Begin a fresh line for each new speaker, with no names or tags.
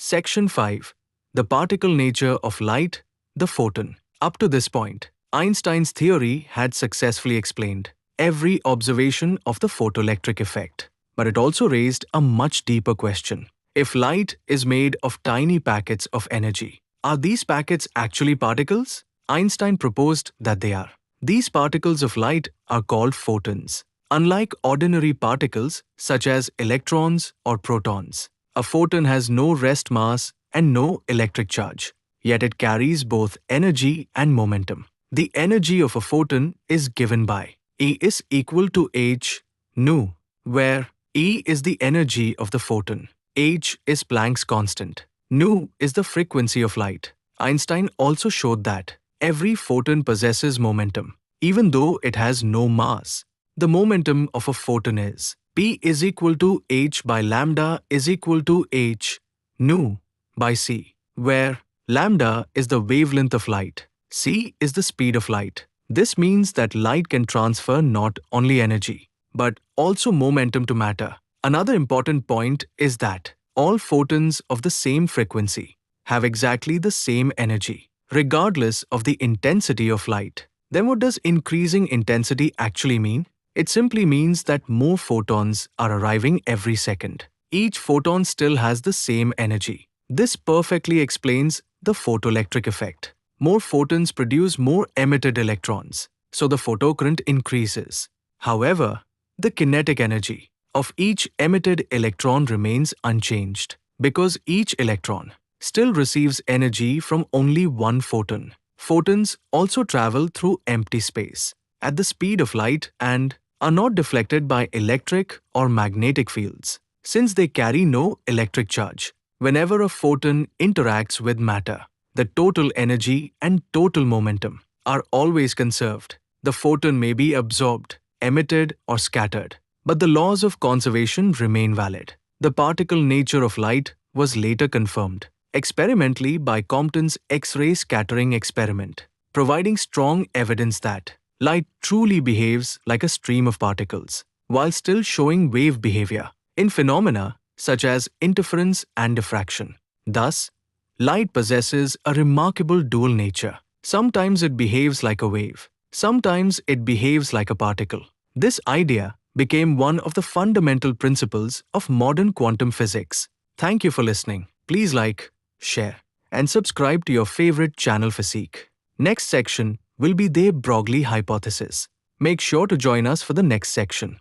Section 5. The particle nature of light, the photon. Up to this point, Einstein's theory had successfully explained every observation of the photoelectric effect. But it also raised a much deeper question. If light is made of tiny packets of energy, are these packets actually particles? Einstein proposed that they are. These particles of light are called photons. Unlike ordinary particles such as electrons or protons, a photon has no rest mass and no electric charge. Yet it carries both energy and momentum. The energy of a photon is given by E is equal to h nu, where E is the energy of the photon, h is Planck's constant, nu is the frequency of light. Einstein also showed that every photon possesses momentum, even though it has no mass. The momentum of a photon is P is equal to h by lambda is equal to h nu by c, where lambda is the wavelength of light, c is the speed of light. This means that light can transfer not only energy, but also momentum to matter. Another important point is that all photons of the same frequency have exactly the same energy, regardless of the intensity of light. Then what does increasing intensity actually mean? It simply means that more photons are arriving every second. Each photon still has the same energy. This perfectly explains the photoelectric effect. More photons produce more emitted electrons, so the photocurrent increases. However, the kinetic energy of each emitted electron remains unchanged because each electron still receives energy from only one photon. Photons also travel through empty space at the speed of light and are not deflected by electric or magnetic fields, since they carry no electric charge. Whenever a photon interacts with matter, the total energy and total momentum are always conserved. The photon may be absorbed, emitted, or scattered, but the laws of conservation remain valid. The particle nature of light was later confirmed experimentally by Compton's X-ray scattering experiment, providing strong evidence that light truly behaves like a stream of particles, while still showing wave behavior in phenomena such as interference and diffraction. Thus, light possesses a remarkable dual nature. Sometimes it behaves like a wave, sometimes it behaves like a particle. This idea became one of the fundamental principles of modern quantum physics. Thank you for listening. Please like, share, and subscribe to your favorite channel Physique. Next section will be the Broglie hypothesis. Make sure to join us for the next section.